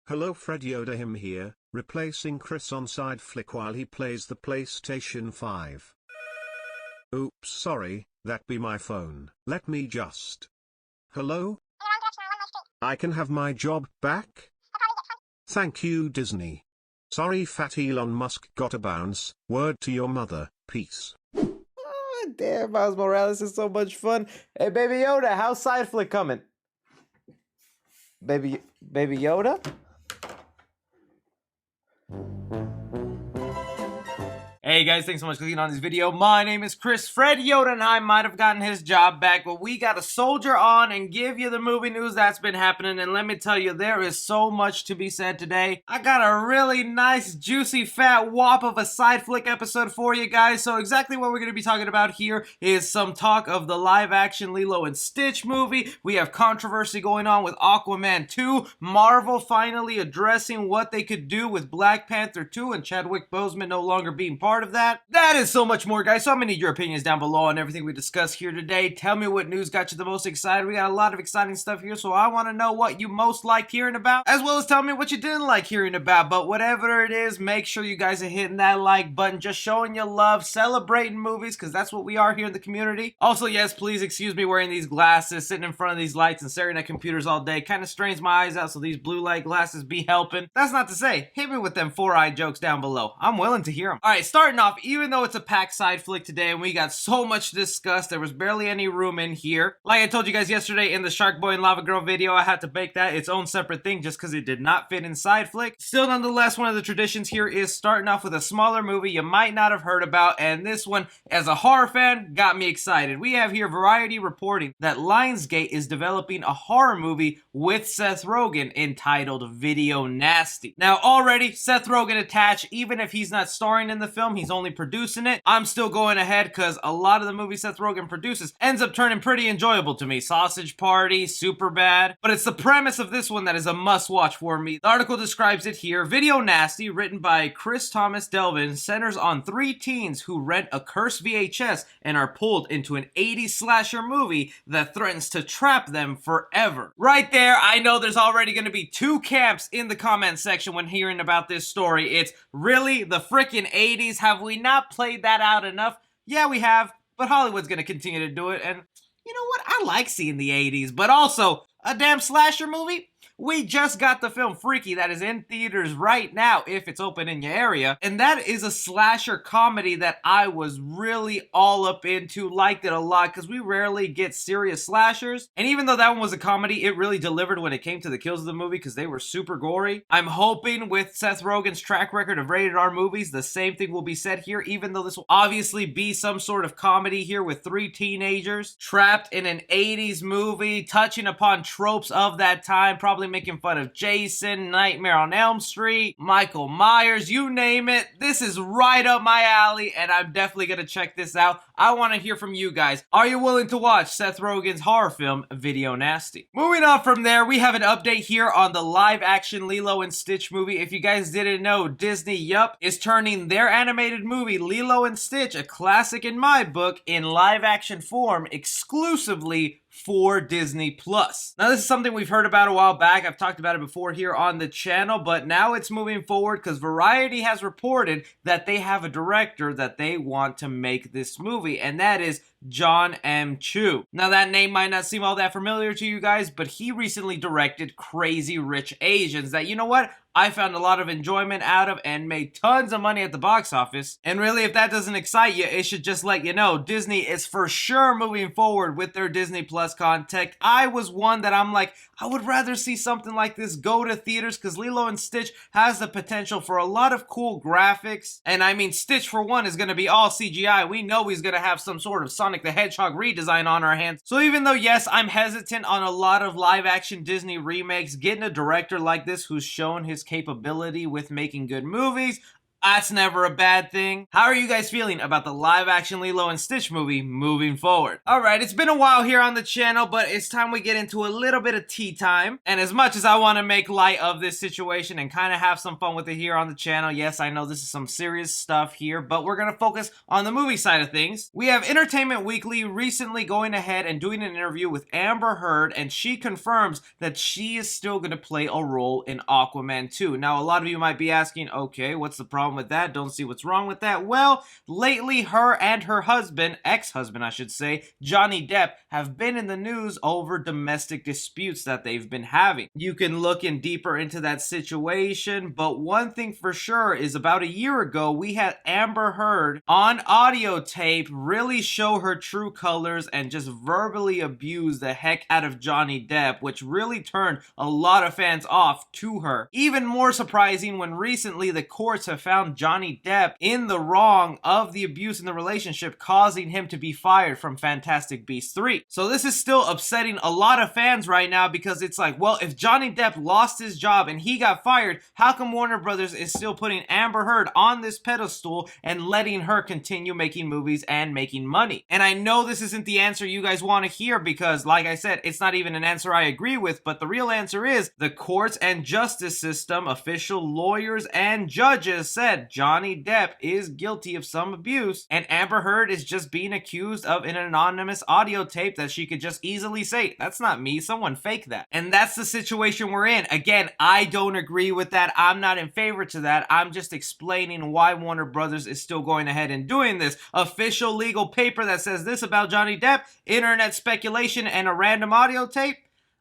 Hello Fred Yoda him here, replacing Chris on side flick while he plays the PlayStation 5. Oops sorry, that be my phone. Let me just... Hello? I can have my job back? Thank you Disney. Sorry fat Elon Musk gotta bounce, word to your mother, peace. Oh, damn, Miles Morales is so much fun. Hey Baby Yoda, how's side flick coming? Baby Yoda? Hey guys, thanks so much for clicking on this video. My name is Chris. Fred Yoda and I might have gotten his job back, but we got to soldier on and give you the movie news that's been happening. And let me tell you, there is so much to be said today. I got a really nice, juicy, fat whop of a side flick episode for you guys. So exactly what we're going to be talking about here is some talk of the live-action Lilo and Stitch movie. We have controversy going on with Aquaman 2. Marvel finally addressing what they could do with Black Panther 2 and Chadwick Boseman no longer being part of that. That is so much more, guys. So I'm gonna need your opinions down below on everything we discuss here today. Tell me what news got you the most excited. We got a lot of exciting stuff here, so I want to know what you most liked hearing about, as well as tell me what you didn't like hearing about. But whatever it is, make sure you guys are hitting that like button, just showing your love, celebrating movies, because that's what we are here in the community. Also, yes, please excuse me wearing these glasses, sitting in front of these lights and staring at computers all day. Kind of strains my eyes out, so these blue light glasses be helping. That's not to say, hit me with them four-eyed jokes down below. I'm willing to hear them. All right, starting off, even though it's a packed side flick today and we got so much to discuss, there was barely any room in here. Like I told you guys yesterday in the Shark Boy and Lava Girl video, I had to make that its own separate thing just because it did not fit in side flick. Still, nonetheless, one of the traditions here is starting off with a smaller movie you might not have heard about, and this one, as a horror fan, got me excited. We have here Variety reporting that Lionsgate is developing a horror movie with Seth Rogen entitled Video Nasty. Now, already, Seth Rogen attached, even if he's not starring in the film, he's only producing it. I'm still going ahead because a lot of the movies Seth Rogen produces ends up turning pretty enjoyable to me. Sausage Party, Superbad. But it's the premise of this one that is a must-watch for me. The article describes it here. Video Nasty, written by Chris Thomas Delvin, centers on three teens who rent a cursed VHS and are pulled into an 80s slasher movie that threatens to trap them forever. Right there, I know there's already going to be two camps in the comment section when hearing about this story. It's really the frickin' 80s. Have we not played that out enough? Yeah, we have, but Hollywood's gonna continue to do it, and you know what? I like seeing the 80s, but also, a damn slasher movie? We just got the film Freaky that is in theaters right now, if it's open in your area. And that is a slasher comedy that I was really all up into, liked it a lot, because we rarely get serious slashers. And even though that one was a comedy, it really delivered when it came to the kills of the movie, because they were super gory. I'm hoping with Seth Rogen's track record of rated R movies, the same thing will be said here, even though this will obviously be some sort of comedy here with three teenagers trapped in an 80s movie, touching upon tropes of that time, probably making fun of Jason, Nightmare on Elm Street, Michael Myers, you name it. This is right up my alley, and I'm definitely gonna check this out. I want to hear from you guys. Are you willing to watch Seth Rogen's horror film, Video Nasty? Moving on from there, we have an update here on the live-action Lilo and Stitch movie. If you guys didn't know, Disney, is turning their animated movie, Lilo and Stitch, a classic in my book, in live-action form exclusively for Disney Plus. Now, this is something we've heard about a while back. I've talked about it before here on the channel, but now it's moving forward because Variety has reported that they have a director that they want to make this movie, and that is John M. Chu. Now, that name might not seem all that familiar to you guys, but he recently directed Crazy Rich Asians that, you know what, I found a lot of enjoyment out of and made tons of money at the box office. And really, if that doesn't excite you, it should just let you know Disney is for sure moving forward with their Disney Plus content. I was one that I'm like, I would rather see something like this go to theaters because Lilo and Stitch has the potential for a lot of cool graphics. And I mean, Stitch for one is going to be all CGI. We know he's going to have some sort of Sonic the Hedgehog redesign on our hands. So even though, yes, I'm hesitant on a lot of live action Disney remakes, getting a director like this who's shown his capability with making good movies, That's never a bad thing. How are you guys feeling about the live action Lilo and Stitch movie moving forward? Alright, it's been a while here on the channel, but it's time we get into a little bit of tea time. And as much as I want to make light of this situation and kind of have some fun with it here on the channel, yes, I know this is some serious stuff here, but we're going to focus on the movie side of things. We have Entertainment Weekly recently going ahead and doing an interview with Amber Heard, and she confirms that she is still going to play a role in Aquaman 2. Now, a lot of you might be asking, okay, what's the problem with that? Don't see what's wrong with that. Well, lately her and her husband, ex-husband I should say, Jonny Depp, have been in the news over domestic disputes that they've been having. You can look in deeper into that situation, but one thing for sure is about a year ago, we had Amber Heard on audio tape really show her true colors and just verbally abuse the heck out of Jonny Depp, which really turned a lot of fans off to her. Even more surprising when recently the courts have found Jonny Depp in the wrong of the abuse in the relationship, causing him to be fired from Fantastic Beasts 3. So this is still upsetting a lot of fans right now because it's like, well, if Jonny Depp lost his job and he got fired, how come Warner Brothers is still putting Amber Heard on this pedestal and letting her continue making movies and making money? And I know this isn't the answer you guys want to hear because, like I said, it's not even an answer I agree with, but the real answer is the courts and justice system, official lawyers and judges said Jonny Depp is guilty of some abuse, and Amber Heard is just being accused of an anonymous audio tape that she could just easily say, that's not me, someone faked that. And that's the situation we're in. Again, I don't agree with that. I'm not in favor to that. I'm just explaining why Warner Brothers is still going ahead and doing this. Official legal paper that says this about Jonny Depp, internet speculation, and a random audio tape.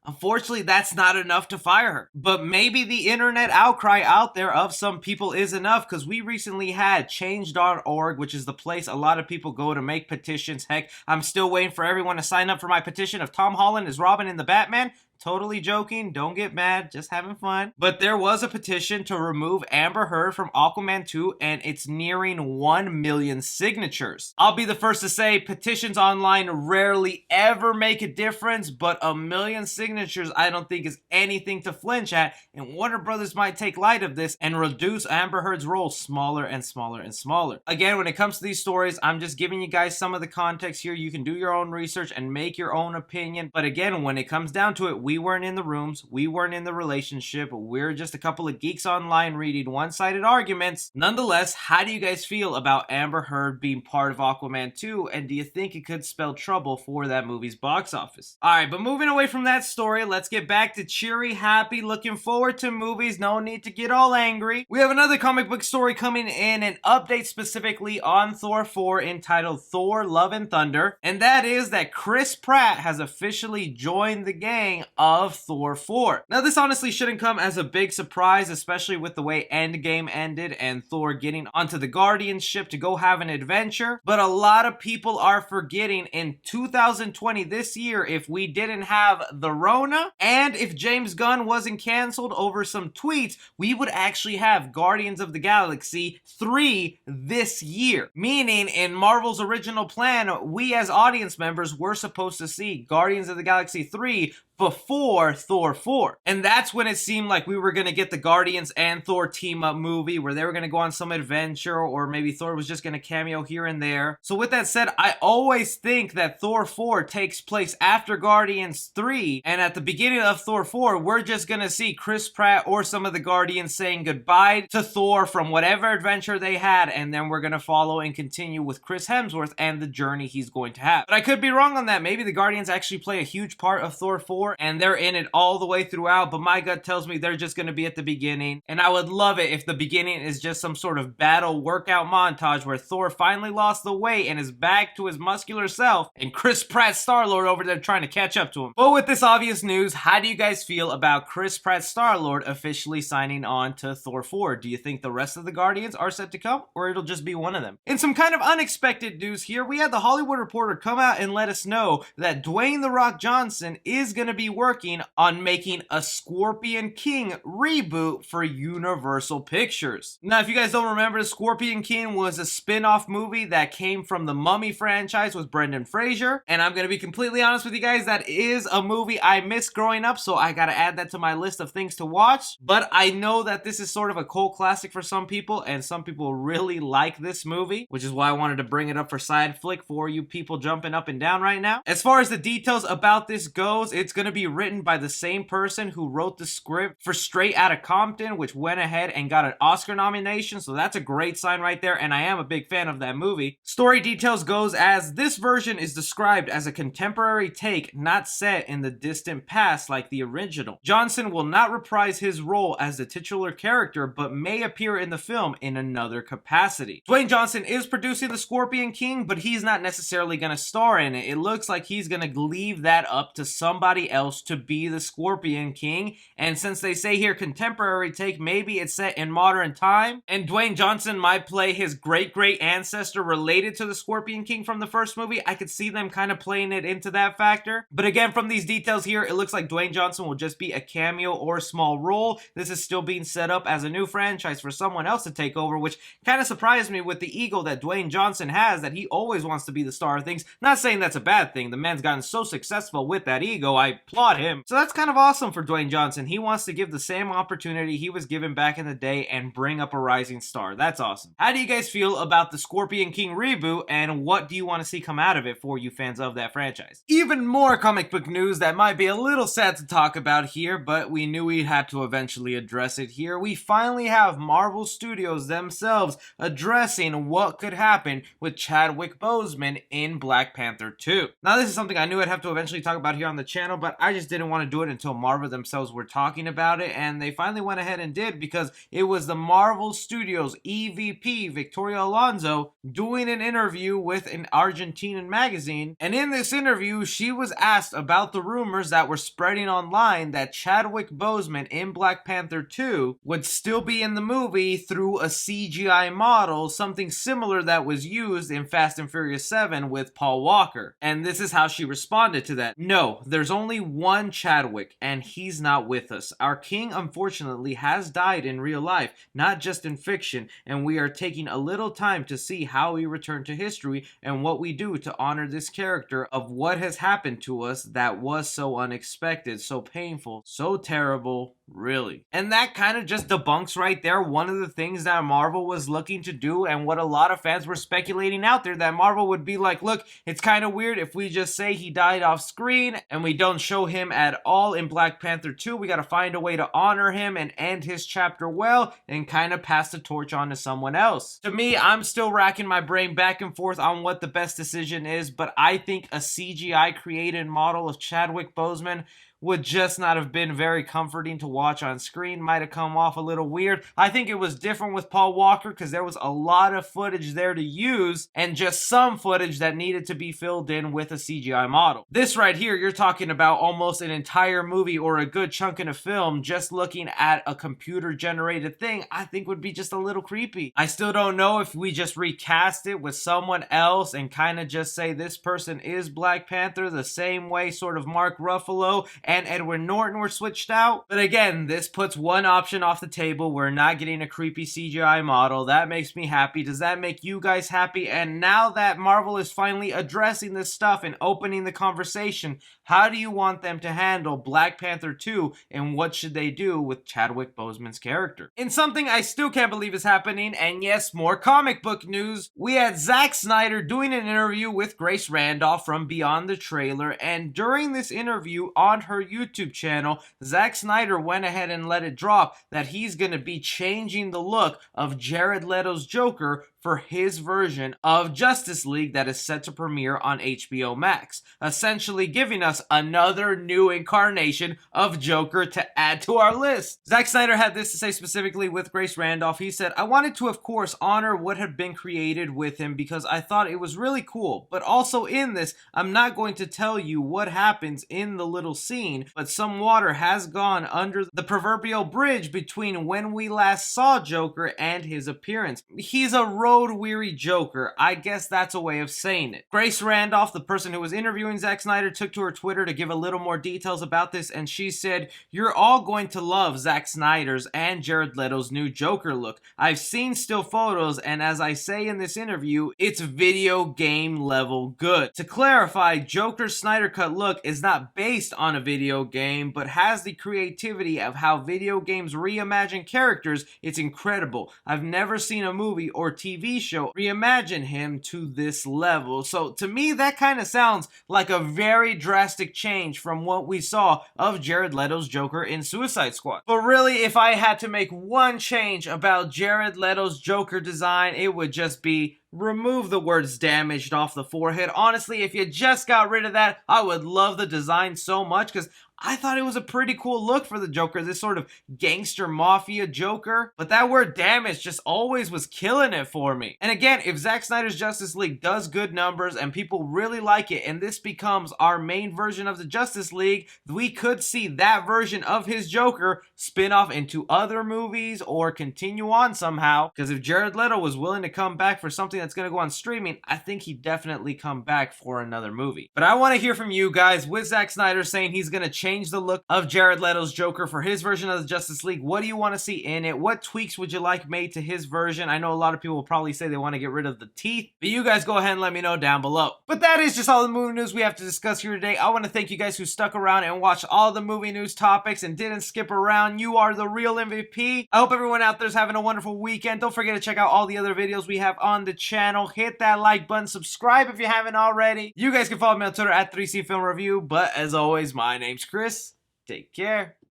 Unfortunately, that's not enough to fire her. But maybe the internet outcry out there of some people is enough, because we recently had change.org, which is the place a lot of people go to make petitions. Heck, I'm still waiting for everyone to sign up for my petition of Tom Holland as Robin in the Batman. Totally joking, don't get mad, just having fun. But there was a petition to remove Amber Heard from Aquaman 2, and it's nearing 1 million signatures. I'll be the first to say petitions online rarely ever make a difference, but 1 million signatures I don't think is anything to flinch at, and Warner Brothers might take light of this and reduce Amber Heard's role smaller and smaller and smaller. Again, when it comes to these stories, I'm just giving you guys some of the context here. You can do your own research and make your own opinion, but again, when it comes down to it, we weren't in the rooms, we weren't in the relationship, we're just a couple of geeks online reading one-sided arguments. Nonetheless, how do you guys feel about Amber Heard being part of Aquaman 2, and do you think it could spell trouble for that movie's box office? Alright, but moving away from that story, let's get back to cheery, happy, looking forward to movies, no need to get all angry. We have another comic book story coming in, an update specifically on Thor 4 entitled Thor Love and Thunder, and that is that Chris Pratt has officially joined the gang of Thor 4. Now, this honestly shouldn't come as a big surprise, especially with the way Endgame ended and Thor getting onto the Guardians ship to go have an adventure. But a lot of people are forgetting in 2020, this year, if we didn't have the Rona and if James Gunn wasn't canceled over some tweets, we would actually have Guardians of the Galaxy 3 this year. Meaning, in Marvel's original plan, we as audience members were supposed to see Guardians of the Galaxy 3 before Thor 4. And that's when it seemed like we were going to get the Guardians and Thor team-up movie where they were going to go on some adventure, or maybe Thor was just going to cameo here and there. So with that said, I always think that Thor 4 takes place after Guardians 3, and at the beginning of Thor 4, we're just going to see Chris Pratt or some of the Guardians saying goodbye to Thor from whatever adventure they had, and then we're going to follow and continue with Chris Hemsworth and the journey he's going to have. But I could be wrong on that. Maybe the Guardians actually play a huge part of Thor 4, and they're in it all the way throughout, but my gut tells me they're just going to be at the beginning. And I would love it if the beginning is just some sort of battle workout montage where Thor finally lost the weight and is back to his muscular self, and Chris Pratt Star-Lord over there trying to catch up to him. But with this obvious news, how do you guys feel about Chris Pratt Star-Lord officially signing on to Thor 4? Do you think the rest of the Guardians are set to come, or it'll just be one of them? In some kind of unexpected news here, we had the Hollywood Reporter come out and let us know that Dwayne "The Rock" Johnson is going to be working on making a Scorpion King reboot for Universal Pictures. Now, if you guys don't remember, Scorpion King was a spin-off movie that came from the Mummy franchise with Brendan Fraser, and I'm gonna be completely honest with you guys, that is a movie I missed growing up, so I gotta add that to my list of things to watch. But I know that this is sort of a cult classic for some people, and some people really like this movie, which is why I wanted to bring it up for Side Flick for you people jumping up and down right now. As far as the details about this goes, it's gonna be written by the same person who wrote the script for Straight Outta Compton, which went ahead and got an Oscar nomination, so that's a great sign right there, and I am a big fan of that movie. Story details goes as this version is described as a contemporary take not set in the distant past like the original. Johnson will not reprise his role as the titular character, but may appear in the film in another capacity. Dwayne Johnson is producing The Scorpion King, but he's not necessarily going to star in it. It looks like he's going to leave that up to somebody else to be the Scorpion King, and since they say here contemporary take, maybe it's set in modern time, and Dwayne Johnson might play his great-great ancestor related to the Scorpion King from the first movie. I could see them kind of playing it into that factor. But again, from these details here, it looks like Dwayne Johnson will just be a cameo or small role. This is still being set up as a new franchise for someone else to take over, which kind of surprised me with the ego that Dwayne Johnson has, that he always wants to be the star of things. Not saying that's a bad thing. The man's gotten so successful with that ego. I applaud him. So that's kind of awesome for Dwayne Johnson. He wants to give the same opportunity he was given back in the day and bring up a rising star. That's awesome. How do you guys feel about the Scorpion King reboot, and what do you want to see come out of it for you fans of that franchise? Even more comic book news that might be a little sad to talk about here, but we knew we had to eventually address it here. We finally have Marvel Studios themselves addressing what could happen with Chadwick Boseman in Black Panther 2. Now, this is something I knew I'd have to eventually talk about here on the channel, but I just didn't want to do it until Marvel themselves were talking about it, and they finally went ahead and did, because it was the Marvel Studios EVP, Victoria Alonso, doing an interview with an Argentinian magazine, and in this interview, she was asked about the rumors that were spreading online that Chadwick Boseman in Black Panther 2 would still be in the movie through a CGI model, something similar that was used in Fast and Furious 7 with Paul Walker. And this is how she responded to that. No, there's only one Chadwick, and he's not with us. Our king, unfortunately, has died in real life, not just in fiction, and we are taking a little time to see how we return to history and what we do to honor this character of what has happened to us that was so unexpected, so painful, so terrible, really. And that kind of just debunks right there one of the things that Marvel was looking to do, and what a lot of fans were speculating out there, that Marvel would be like, look, it's kind of weird if we just say he died off screen and we don't show him at all in Black Panther 2. We got to find a way to honor him and end his chapter well and kind of pass the torch on to someone else. To me, I'm still racking my brain back and forth on what the best decision is, but I think a CGI created model of Chadwick Boseman would just not have been very comforting to watch on screen. Might have come off a little weird. I think it was different with Paul Walker because there was a lot of footage there to use and just some footage that needed to be filled in with a CGI model. This right here, you're talking about almost an entire movie or a good chunk in a film just looking at a computer generated thing. I think would be just a little creepy. I still don't know if we just recast it with someone else and kind of just say this person is Black Panther the same way sort of Mark Ruffalo and Edward Norton were switched out. But again, this puts one option off the table. We're not getting a creepy CGI model. That makes me happy. Does that make you guys happy? And now that Marvel is finally addressing this stuff and opening the conversation, how do you want them to handle Black Panther 2 and what should they do with Chadwick Boseman's character? In something I still can't believe is happening, and yes, more comic book news, we had Zack Snyder doing an interview with Grace Randolph from Beyond the Trailer, and during this interview on her YouTube channel, Zack Snyder went ahead and let it drop that he's going to be changing the look of Jared Leto's Joker for his version of Justice League that is set to premiere on HBO Max, essentially giving us another new incarnation of Joker to add to our list. Zack Snyder had this to say specifically with Grace Randolph. He said, "I wanted to, of course, honor what had been created with him because I thought it was really cool, but also in this, I'm not going to tell you what happens in the little scene, but some water has gone under the proverbial bridge between when we last saw Joker and his appearance. He's a rogue road-weary Joker. I guess that's a way of saying it. Grace Randolph, the person who was interviewing Zack Snyder, took to her Twitter to give a little more details about this, and she said, "You're all going to love Zack Snyder's and Jared Leto's new Joker look. I've seen still photos, and as I say in this interview, it's video game level good." To clarify, Joker's Snyder Cut look is not based on a video game, but has the creativity of how video games reimagine characters. It's incredible. I've never seen a movie or TV show reimagine him to this level. So to me, that kind of sounds like a very drastic change from what we saw of Jared Leto's Joker in Suicide Squad. But really, if I had to make one change about Jared Leto's Joker design, it would just be remove the words damaged off the forehead. Honestly, if you just got rid of that, I would love the design so much, because I thought it was a pretty cool look for the Joker, this sort of gangster mafia Joker. But that word damage just always was killing it for me. And again, if Zack Snyder's Justice League does good numbers and people really like it, and this becomes our main version of the Justice League, we could see that version of his Joker spin off into other movies or continue on somehow. Because if Jared Leto was willing to come back for something that's going to go on streaming, I think he'd definitely come back for another movie. But I want to hear from you guys. With Zack Snyder saying he's going to change the look of Jared Leto's Joker for his version of the Justice League, what do you want to see in it? What tweaks would you like made to his version? I know a lot of people will probably say they want to get rid of the teeth, but you guys go ahead and let me know down below. But that is just all the movie news we have to discuss here today. I want to thank you guys who stuck around and watched all the movie news topics and didn't skip around. You are the real MVP. I hope everyone out there is having a wonderful weekend. Don't forget to check out all the other videos we have on the channel. Hit that like button, subscribe if you haven't already. You guys can follow me on Twitter at 3C Film Review, but as always, my name's Chris. Take care.